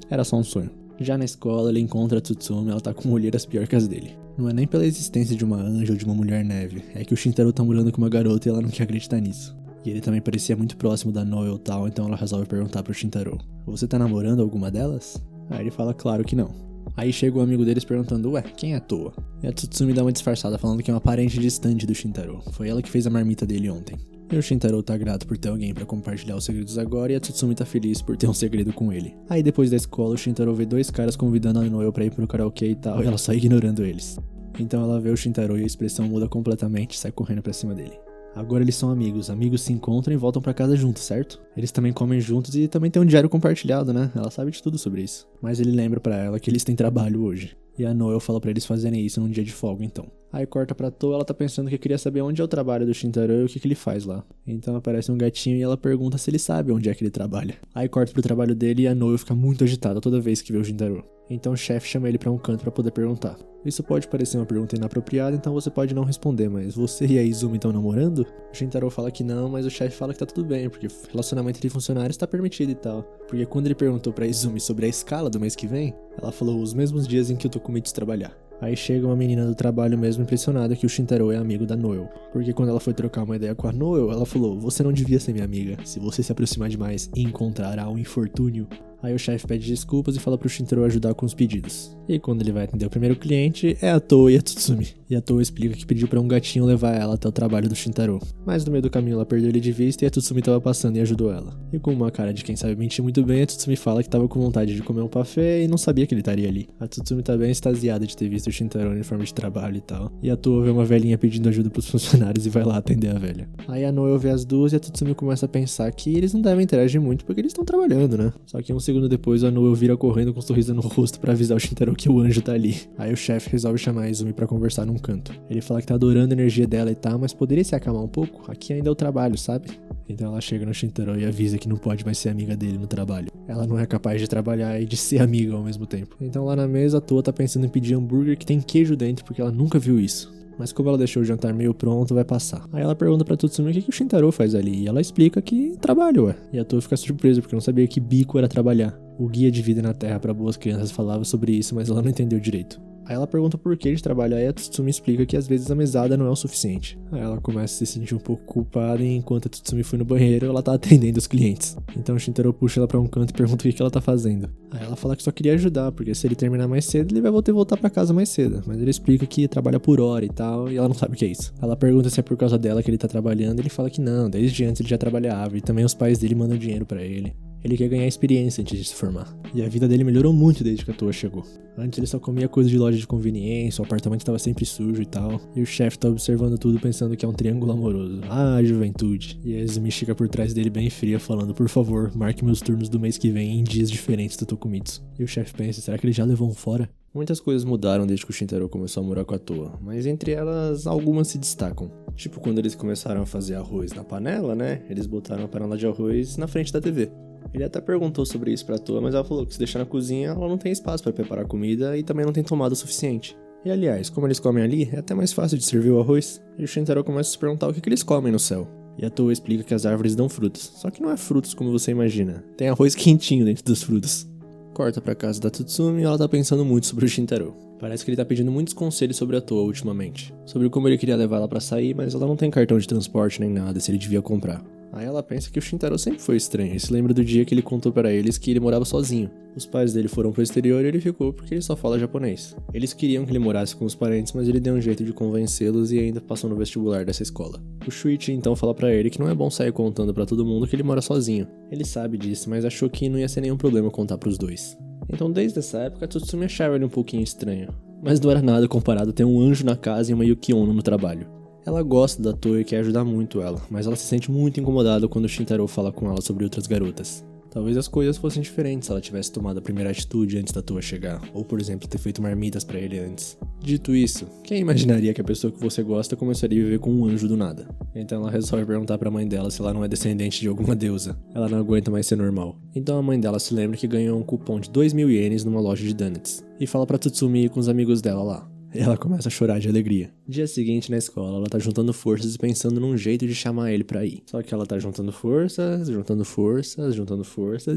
era só um sonho. Já na escola, ele encontra a Tsutsumi, ela tá com olheiras pior que as dele. Não é nem pela existência de uma anja ou de uma mulher neve, é que o Shintaro tá morando com uma garota e ela não quer acreditar nisso. E ele também parecia muito próximo da Noel e tal, então ela resolve perguntar pro Shintaro: você tá namorando alguma delas? Aí ele fala claro que não. Aí chega o amigo deles perguntando: ué, quem é a Toa? E a Tsutsumi dá uma disfarçada falando que é uma parente distante do Shintaro. Foi ela que fez a marmita dele ontem. E o Shintaro tá grato por ter alguém pra compartilhar os segredos agora e a Tsutsumi tá feliz por ter um segredo com ele. Aí depois da escola, o Shintaro vê dois caras convidando a Noel pra ir pro karaokê e tal, e ela só ignorando eles. Então ela vê o Shintaro e a expressão muda completamente e sai correndo pra cima dele. Agora eles são amigos se encontram e voltam pra casa juntos, certo? Eles também comem juntos e também tem um diário compartilhado, né? Ela sabe de tudo sobre isso. Mas ele lembra pra ela que eles têm trabalho hoje. E a Noel fala pra eles fazerem isso num dia de folga, então. Aí corta pra Toa, ela tá pensando que queria saber onde é o trabalho do Shintaro e o que ele faz lá. Então aparece um gatinho e ela pergunta se ele sabe onde é que ele trabalha. Aí corta pro trabalho dele e a Noel fica muito agitada toda vez que vê o Shintaro. Então o chefe chama ele pra um canto pra poder perguntar. Isso pode parecer uma pergunta inapropriada, então você pode não responder, mas você e a Izumi estão namorando? O Shintaro fala que não, mas o chefe fala que tá tudo bem, porque relacionamento entre funcionários tá permitido e tal. Porque quando ele perguntou pra Izumi sobre a escala do mês que vem, ela falou os mesmos dias em que o Tokumitsu trabalhar. Aí chega uma menina do trabalho mesmo impressionada que o Shintaro é amigo da Noel. Porque quando ela foi trocar uma ideia com a Noel, ela falou: você não devia ser minha amiga. Se você se aproximar demais, encontrará um infortúnio. Aí o chefe pede desculpas e fala pro Shintaro ajudar com os pedidos. E quando ele vai atender o primeiro cliente, é a Toa e a Tsutsumi. E a Toa explica que pediu pra um gatinho levar ela até o trabalho do Shintaro. Mas no meio do caminho ela perdeu ele de vista e a Tsutsumi tava passando e ajudou ela. E com uma cara de quem sabe mentir muito bem, a Tsutsumi fala que tava com vontade de comer um parfait e não sabia que ele estaria ali. A Tsutsumi tá bem extasiada de ter visto o Shintaro em uniforme de trabalho e tal. E a Toa vê uma velhinha pedindo ajuda pros funcionários e vai lá atender a velha. Aí a Noel vê as duas e a Tsutsumi começa a pensar que eles não devem interagir muito porque eles estão trabalhando, né? Só que um segundo depois a Noel vira correndo com um sorriso no rosto pra avisar o Shintaro que o anjo tá ali. Aí o chefe resolve chamar a Izumi pra conversar num canto. Ele fala que tá adorando a energia dela e tal, mas poderia se acalmar um pouco? Aqui ainda é o trabalho, sabe? Então ela chega no Shintaro e avisa que não pode mais ser amiga dele no trabalho. Ela não é capaz de trabalhar e de ser amiga ao mesmo tempo. Então lá na mesa a Toa tá pensando em pedir hambúrguer que tem queijo dentro porque ela nunca viu isso. Mas como ela deixou o jantar meio pronto, vai passar. Aí ela pergunta pra Tsutsumi o que o Shintaro faz ali. E ela explica que trabalha, ué. E a Toa fica surpresa porque não sabia que bico era trabalhar. O Guia de Vida na Terra para Boas Crianças falava sobre isso, mas ela não entendeu direito. Aí ela pergunta por que de trabalhar e a Tsutsumi explica que às vezes a mesada não é o suficiente. Aí ela começa a se sentir um pouco culpada e enquanto a Tsutsumi foi no banheiro, ela tá atendendo os clientes. Então o Shintaro puxa ela pra um canto e pergunta o que ela tá fazendo. Aí ela fala que só queria ajudar, porque se ele terminar mais cedo, ele vai ter que voltar pra casa mais cedo. Mas ele explica que trabalha por hora e tal, e ela não sabe o que é isso. Ela pergunta se é por causa dela que ele tá trabalhando, e ele fala que não, desde antes ele já trabalhava, e também os pais dele mandam dinheiro pra ele. Ele quer ganhar experiência antes de se formar. E a vida dele melhorou muito desde que a Toa chegou. Antes ele só comia coisa de loja de conveniência, o apartamento estava sempre sujo e tal. E o chefe tá observando tudo pensando que é um triângulo amoroso. Ah, juventude. E a Izumi fica por trás dele bem fria falando: por favor, marque meus turnos do mês que vem em dias diferentes do Tokumitsu. E o chefe pensa: será que ele já levou um fora? Muitas coisas mudaram desde que o Shintaro começou a morar com a Toa, mas entre elas, algumas se destacam. Tipo quando eles começaram a fazer arroz na panela, né? Eles botaram a panela de arroz na frente da TV. Ele até perguntou sobre isso pra Toa, mas ela falou que se deixar na cozinha, ela não tem espaço pra preparar comida e também não tem tomada o suficiente. E aliás, como eles comem ali, é até mais fácil de servir o arroz. E o Shintaro começa a se perguntar o que eles comem no céu. E a Toa explica que as árvores dão frutos, só que não é frutos como você imagina. Tem arroz quentinho dentro dos frutos. Corta pra casa da Tsutsumi e ela tá pensando muito sobre o Shintaro. Parece que ele tá pedindo muitos conselhos sobre a Toa ultimamente. Sobre como ele queria levar ela pra sair, mas ela não tem cartão de transporte nem nada, se ele devia comprar. Aí ela pensa que o Shintaro sempre foi estranho e se lembra do dia que ele contou para eles que ele morava sozinho. Os pais dele foram pro exterior e ele ficou porque ele só fala japonês. Eles queriam que ele morasse com os parentes, mas ele deu um jeito de convencê-los e ainda passou no vestibular dessa escola. O Shuichi então fala pra ele que não é bom sair contando pra todo mundo que ele mora sozinho. Ele sabe disso, mas achou que não ia ser nenhum problema contar pros dois. Então desde essa época a Tsutsumi achava ele um pouquinho estranho. Mas não era nada comparado a ter um anjo na casa e uma Yuki Ono no trabalho. Ela gosta da Toa e quer ajudar muito ela, mas ela se sente muito incomodada quando o Shintaro fala com ela sobre outras garotas. Talvez as coisas fossem diferentes se ela tivesse tomado a primeira atitude antes da Toa chegar, ou por exemplo ter feito marmitas pra ele antes. Dito isso, quem imaginaria que a pessoa que você gosta começaria a viver com um anjo do nada? Então ela resolve perguntar pra mãe dela se ela não é descendente de alguma deusa. Ela não aguenta mais ser normal. Então a mãe dela se lembra que ganhou um cupom de 2.000 ienes numa loja de donuts, e fala pra Tsutsumi ir com os amigos dela lá. E ela começa a chorar de alegria. Dia seguinte na escola, ela tá juntando forças e pensando num jeito de chamar ele pra ir. Só que ela tá juntando forças, e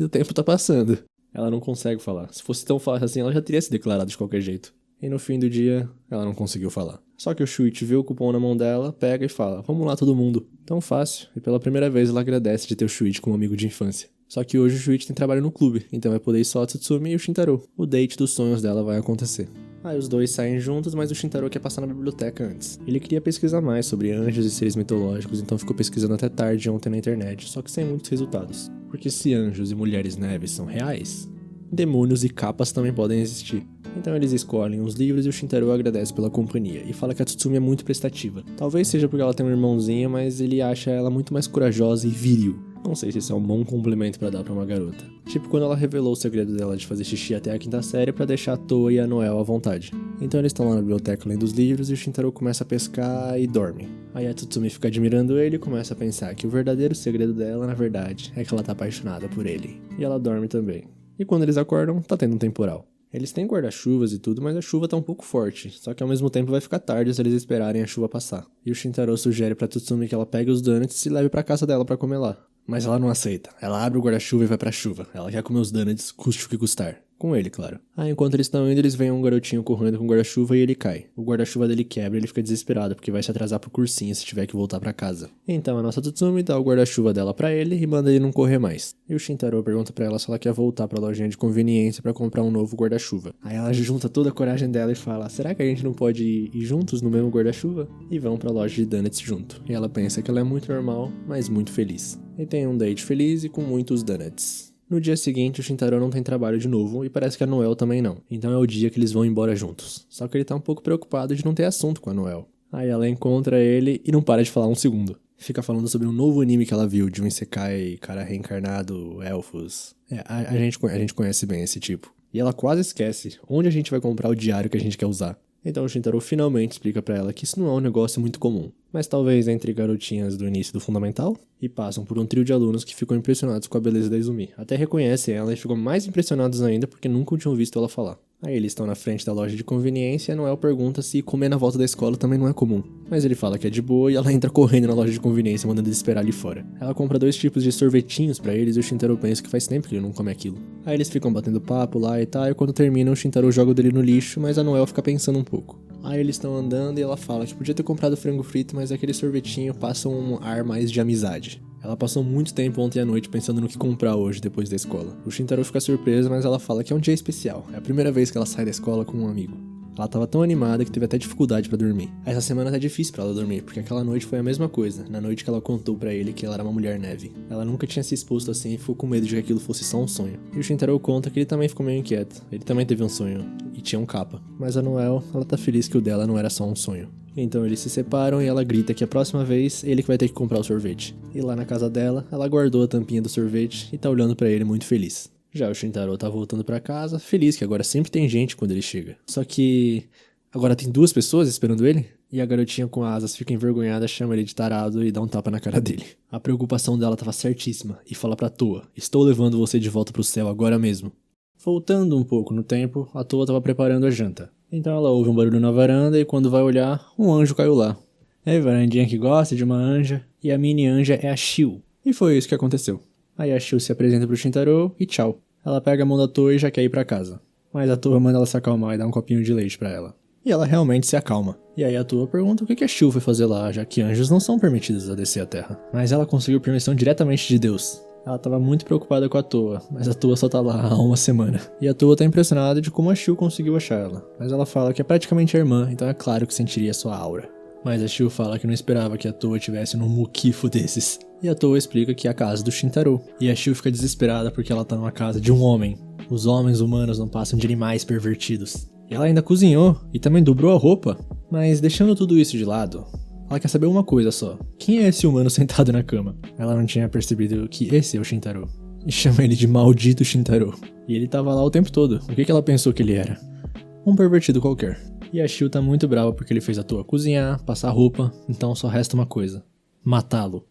o tempo tá passando. Ela não consegue falar. Se fosse tão fácil assim, ela já teria se declarado de qualquer jeito. E no fim do dia, ela não conseguiu falar. Só que o Shuichi vê o cupom na mão dela, pega e fala: vamos lá todo mundo. Tão fácil. E pela primeira vez ela agradece de ter o Shuichi como amigo de infância. Só que hoje o Shuichi tem trabalho no clube, então vai poder ir só a Tsutsumi e o Shintaro. O date dos sonhos dela vai acontecer. Aí os dois saem juntos, mas o Shintaro quer passar na biblioteca antes. Ele queria pesquisar mais sobre anjos e seres mitológicos, então ficou pesquisando até tarde ontem na internet, só que sem muitos resultados. Porque se anjos e mulheres neves são reais, demônios e capas também podem existir. Então eles escolhem os livros e o Shintaro agradece pela companhia e fala que a Tsutsumi é muito prestativa. Talvez seja porque ela tem um irmãozinho, mas ele acha ela muito mais corajosa e viril. Não sei se isso é um bom complemento pra dar pra uma garota. Tipo quando ela revelou o segredo dela de fazer xixi até a 5ª série pra deixar a Toa e a Noel à vontade. Então eles estão lá na biblioteca lendo os livros e o Shintaro começa a pescar e dorme. Aí a Tsutsumi fica admirando ele e começa a pensar que o verdadeiro segredo dela, na verdade, é que ela tá apaixonada por ele. E ela dorme também. E quando eles acordam, tá tendo um temporal. Eles têm guarda-chuvas e tudo, mas a chuva tá um pouco forte, só que ao mesmo tempo vai ficar tarde se eles esperarem a chuva passar. E o Shintaro sugere pra Tsutsumi que ela pegue os donuts e leve pra casa dela pra comer lá. Mas ela não aceita. Ela abre o guarda-chuva e vai pra chuva. Ela quer comer os donuts, custe o que custar. Com ele, claro. Aí enquanto eles estão indo, eles veem um garotinho correndo com o guarda-chuva e ele cai. O guarda-chuva dele quebra e ele fica desesperado, porque vai se atrasar pro cursinho se tiver que voltar pra casa. Então a nossa Tsutsumi dá o guarda-chuva dela pra ele e manda ele não correr mais. E o Shintaro pergunta pra ela se ela quer voltar pra lojinha de conveniência pra comprar um novo guarda-chuva. Aí ela junta toda a coragem dela e fala: será que a gente não pode ir juntos no mesmo guarda-chuva? E vão pra loja de donuts junto. E ela pensa que ela é muito normal, mas muito feliz. E tem um date feliz e com muitos donuts. No dia seguinte, o Shintaro não tem trabalho de novo e parece que a Noel também não. Então é o dia que eles vão embora juntos. Só que ele tá um pouco preocupado de não ter assunto com a Noel. Aí ela encontra ele e não para de falar um segundo. Fica falando sobre um novo anime que ela viu, de um isekai, cara reencarnado, elfos. A gente conhece bem esse tipo. E ela quase esquece onde a gente vai comprar o diário que a gente quer usar. Então o Shintaro finalmente explica pra ela que isso não é um negócio muito comum, mas talvez entre garotinhas do início do fundamental, e passam por um trio de alunos que ficam impressionados com a beleza da Izumi. Até reconhecem ela e ficam mais impressionados ainda porque nunca tinham visto ela falar. Aí eles estão na frente da loja de conveniência e a Noel pergunta se comer na volta da escola também não é comum. Mas ele fala que é de boa e ela entra correndo na loja de conveniência mandando eles esperar ali fora. Ela compra 2 tipos de sorvetinhos pra eles e o Shintaro pensa que faz tempo que ele não come aquilo. Aí eles ficam batendo papo lá e tal, e quando terminam o Shintaro joga o dele no lixo, mas a Noel fica pensando um pouco. Aí eles estão andando e ela fala que podia ter comprado frango frito, mas aquele sorvetinho passa um ar mais de amizade. Ela passou muito tempo ontem à noite pensando no que comprar hoje depois da escola. O Shintaro fica surpreso, mas ela fala que é um dia especial. É a primeira vez que ela sai da escola com um amigo. Ela tava tão animada que teve até dificuldade pra dormir. Essa semana tá difícil pra ela dormir, porque aquela noite foi a mesma coisa, na noite que ela contou pra ele que ela era uma mulher neve. Ela nunca tinha se exposto assim e ficou com medo de que aquilo fosse só um sonho. E o Shintaro conta que ele também ficou meio inquieto. Ele também teve um sonho, e tinha um capa. Mas a Noel, ela tá feliz que o dela não era só um sonho. Então eles se separam e ela grita que a próxima vez ele que vai ter que comprar o sorvete. E lá na casa dela, ela guardou a tampinha do sorvete e tá olhando pra ele muito feliz. Já o Shintaro tá voltando pra casa, feliz que agora sempre tem gente quando ele chega. Só que agora tem 2 pessoas esperando ele, e a garotinha com asas fica envergonhada, chama ele de tarado e dá um tapa na cara dele. A preocupação dela tava certíssima, e fala pra Toa: estou levando você de volta pro céu agora mesmo. Voltando um pouco no tempo, a Toa tava preparando a janta. Então ela ouve um barulho na varanda e quando vai olhar, um anjo caiu lá. É varandinha que gosta de uma anja, e a mini anja é a Shio. E foi isso que aconteceu. Aí a Shio se apresenta pro Shintaro e tchau. Ela pega a mão da Toa e já quer ir pra casa. Mas a Toa manda ela se acalmar e dá um copinho de leite pra ela. E ela realmente se acalma. E aí a Toa pergunta o que a Shio foi fazer lá, já que anjos não são permitidos a descer a terra. Mas ela conseguiu permissão diretamente de Deus. Ela tava muito preocupada com a Toa, mas a Toa só tá lá há uma semana. E a Toa tá impressionada de como a Shio conseguiu achar ela. Mas ela fala que é praticamente a irmã, então é claro que sentiria sua aura. Mas a Shio fala que não esperava que a Toa tivesse num muquifo desses. E a Toa explica que é a casa do Shintaro. E a Shio fica desesperada porque ela tá numa casa de um homem. Os homens humanos não passam de animais pervertidos. E ela ainda cozinhou e também dobrou a roupa. Mas deixando tudo isso de lado, ela quer saber uma coisa só. Quem é esse humano sentado na cama? Ela não tinha percebido que esse é o Shintaro. E chama ele de maldito Shintaro. E ele tava lá o tempo todo. O que ela pensou que ele era? Um pervertido qualquer. E a Shio tá muito brava porque ele fez a Toa cozinhar, passar roupa, então só resta uma coisa: matá-lo.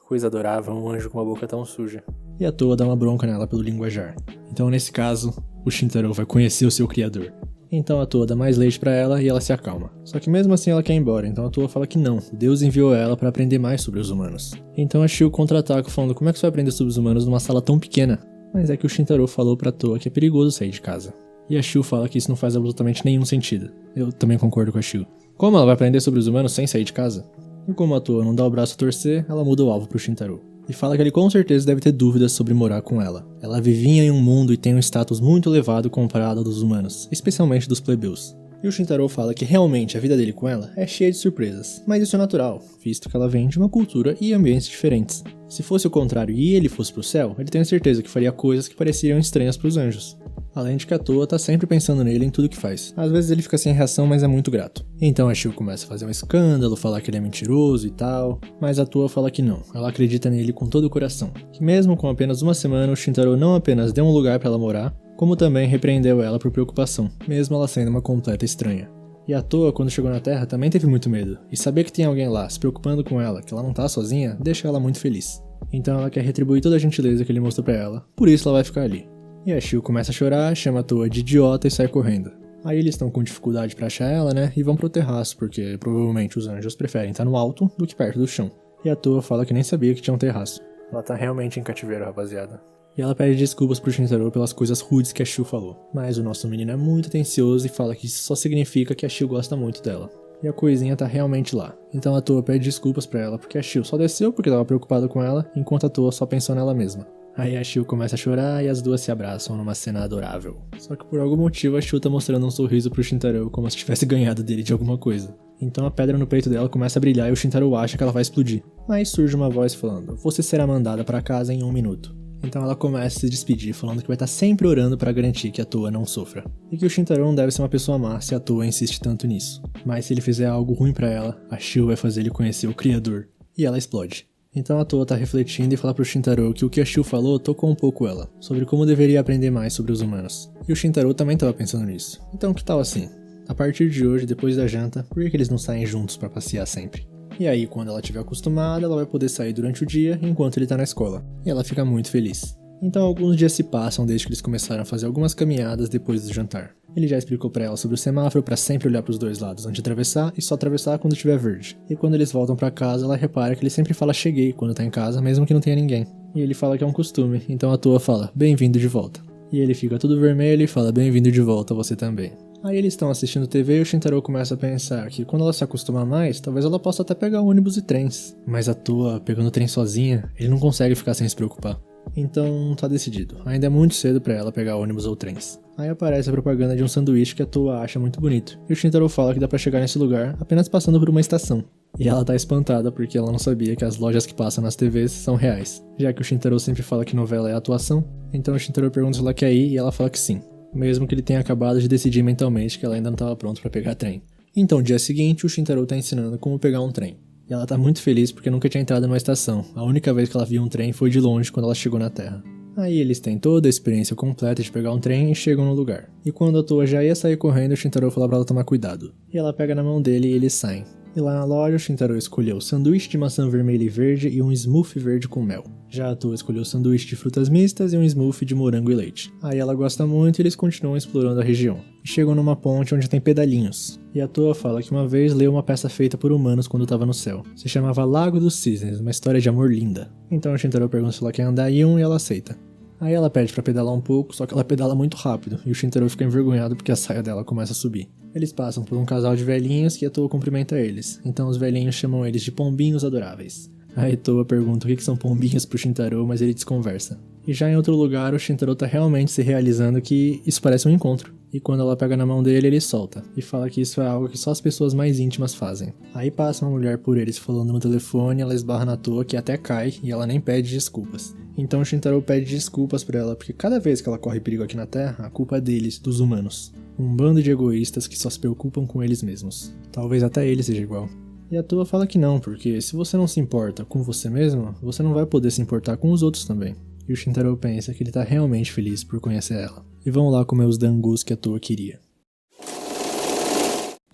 Coisa adorável, um anjo com uma boca tão suja. E a Toa dá uma bronca nela pelo linguajar. Então nesse caso, o Shintaro vai conhecer o seu criador. Então a Toa dá mais leite pra ela e ela se acalma. Só que mesmo assim ela quer ir embora, então a Toa fala que não, Deus enviou ela pra aprender mais sobre os humanos. Então a Shio contra-ataca falando como é que você vai aprender sobre os humanos numa sala tão pequena? Mas é que o Shintaro falou pra Toa que é perigoso sair de casa. E a Shio fala que isso não faz absolutamente nenhum sentido. Eu também concordo com a Shio. Como ela vai aprender sobre os humanos sem sair de casa? E como a Toa não dá o braço a torcer, ela muda o alvo pro Shintaro. E fala que ele com certeza deve ter dúvidas sobre morar com ela. Ela vivia em um mundo e tem um status muito elevado comparado ao dos humanos, especialmente dos plebeus. E o Shintaro fala que realmente a vida dele com ela é cheia de surpresas, mas isso é natural, visto que ela vem de uma cultura e ambientes diferentes. Se fosse o contrário e ele fosse pro céu, ele tem certeza que faria coisas que pareceriam estranhas pros anjos. Além de que a Toa tá sempre pensando nele em tudo que faz. Às vezes ele fica sem reação, mas é muito grato. Então a Shio começa a fazer um escândalo, falar que ele é mentiroso e tal, mas a Toa fala que não, ela acredita nele com todo o coração. Que mesmo com apenas uma semana, o Shintaro não apenas deu um lugar pra ela morar, como também repreendeu ela por preocupação, mesmo ela sendo uma completa estranha. E a Toa, quando chegou na Terra, também teve muito medo, e saber que tem alguém lá se preocupando com ela, que ela não tá sozinha, deixa ela muito feliz. Então ela quer retribuir toda a gentileza que ele mostrou pra ela, por isso ela vai ficar ali. E a Shio começa a chorar, chama a Toa de idiota e sai correndo. Aí eles estão com dificuldade pra achar ela, né, e vão pro terraço, porque provavelmente os anjos preferem estar no alto do que perto do chão. E a Toa fala que nem sabia que tinha um terraço. Ela tá realmente em cativeiro, rapaziada. E ela pede desculpas pro Shintaro pelas coisas rudes que a Shio falou. Mas o nosso menino é muito atencioso e fala que isso só significa que a Shio gosta muito dela. E a coisinha tá realmente lá. Então a Toa pede desculpas pra ela porque a Shio só desceu porque tava preocupada com ela, enquanto a Toa só pensou nela mesma. Aí a Shio começa a chorar e as duas se abraçam numa cena adorável. Só que por algum motivo a Shio tá mostrando um sorriso pro Shintaro como se tivesse ganhado dele de alguma coisa. Então a pedra no peito dela começa a brilhar e o Shintaro acha que ela vai explodir. Mas surge uma voz falando: "Você será mandada pra casa em 1 minuto". Então ela começa a se despedir, falando que vai estar sempre orando para garantir que a Toa não sofra. E que o Shintaro não deve ser uma pessoa má se a Toa insiste tanto nisso. Mas se ele fizer algo ruim pra ela, a Shio vai fazer ele conhecer o Criador. E ela explode. Então a Toa tá refletindo e fala pro Shintaro que o que a Shio falou tocou um pouco ela, sobre como deveria aprender mais sobre os humanos. E o Shintaro também tava pensando nisso. Então que tal assim? A partir de hoje, depois da janta, por que eles não saem juntos pra passear sempre? E aí, quando ela estiver acostumada, ela vai poder sair durante o dia enquanto ele tá na escola. E ela fica muito feliz. Então alguns dias se passam desde que eles começaram a fazer algumas caminhadas depois do jantar. Ele já explicou pra ela sobre o semáforo pra sempre olhar pros dois lados antes de atravessar e só atravessar quando estiver verde. E quando eles voltam pra casa, ela repara que ele sempre fala cheguei quando tá em casa, mesmo que não tenha ninguém. E ele fala que é um costume, então a Toa fala bem-vindo de volta. E ele fica todo vermelho e fala bem-vindo de volta você também. Aí eles estão assistindo TV e o Shintaro começa a pensar que quando ela se acostumar mais, talvez ela possa até pegar ônibus e trens. Mas a Toa, pegando o trem sozinha, ele não consegue ficar sem se preocupar. Então tá decidido, ainda é muito cedo pra ela pegar ônibus ou trens. Aí aparece a propaganda de um sanduíche que a Toa acha muito bonito. E o Shintaro fala que dá pra chegar nesse lugar apenas passando por uma estação. E ela tá espantada porque ela não sabia que as lojas que passam nas TVs são reais. Já que o Shintaro sempre fala que novela é atuação, então o Shintaro pergunta se ela quer ir e ela fala que sim. Mesmo que ele tenha acabado de decidir mentalmente que ela ainda não estava pronta para pegar trem. Então, no dia seguinte, o Shintaro tá ensinando como pegar um trem. E ela tá muito feliz porque nunca tinha entrado numa estação. A única vez que ela viu um trem foi de longe quando ela chegou na Terra. Aí eles têm toda a experiência completa de pegar um trem e chegam no lugar. E quando a Toa já ia sair correndo, o Shintaro fala pra ela tomar cuidado. E ela pega na mão dele e eles saem. E lá na loja, o Shintaro escolheu sanduíche de maçã vermelha e verde e um smoothie verde com mel. Já a Toa escolheu sanduíche de frutas mistas e um smoothie de morango e leite. Aí ela gosta muito e eles continuam explorando a região. E chegam numa ponte onde tem pedalinhos. E a Toa fala que uma vez leu uma peça feita por humanos quando estava no céu. Se chamava Lago dos Cisnes, uma história de amor linda. Então o Shintaro pergunta se ela quer andar em um e ela aceita. Aí ela pede pra pedalar um pouco, só que ela pedala muito rápido, e o Shintaro fica envergonhado porque a saia dela começa a subir. Eles passam por um casal de velhinhos que a Toa cumprimenta eles, então os velhinhos chamam eles de pombinhos adoráveis. Aí Toa pergunta o que são pombinhos pro Shintaro, mas ele desconversa. E já em outro lugar, o Shintaro tá realmente se realizando que isso parece um encontro. E quando ela pega na mão dele, ele solta, e fala que isso é algo que só as pessoas mais íntimas fazem. Aí passa uma mulher por eles falando no telefone, ela esbarra na Toa que até cai, e ela nem pede desculpas. Então o Shintaro pede desculpas pra ela, porque cada vez que ela corre perigo aqui na Terra, a culpa é deles, dos humanos. Um bando de egoístas que só se preocupam com eles mesmos. Talvez até ele seja igual. E a Toa fala que não, porque se você não se importa com você mesmo, você não vai poder se importar com os outros também. E o Shintaro pensa que ele tá realmente feliz por conhecer ela. E vão lá comer os dangus que a Toa queria.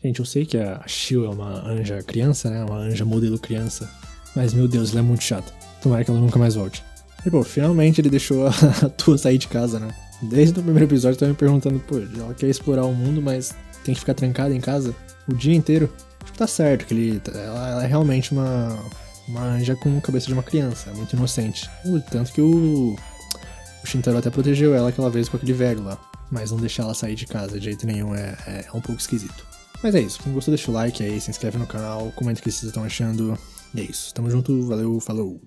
Gente, eu sei que a Shio é uma anja criança, né? Uma anja modelo criança. Mas, meu Deus, ela é muito chata. Tomara que ela nunca mais volte. E, pô, finalmente ele deixou a Toa sair de casa, né? Desde o primeiro episódio eu tava me perguntando, pô, ela quer explorar o mundo, mas tem que ficar trancada em casa o dia inteiro. Tipo, tá certo que ela é realmente uma anja com cabeça de uma criança, é muito inocente. Tanto que o Shintaro até protegeu ela aquela vez com aquele velho lá. Mas não deixar ela sair de casa de jeito nenhum é um pouco esquisito. Mas é isso, quem gostou deixa o like aí, se inscreve no canal, comenta o que vocês estão achando. E é isso, tamo junto, valeu, falou!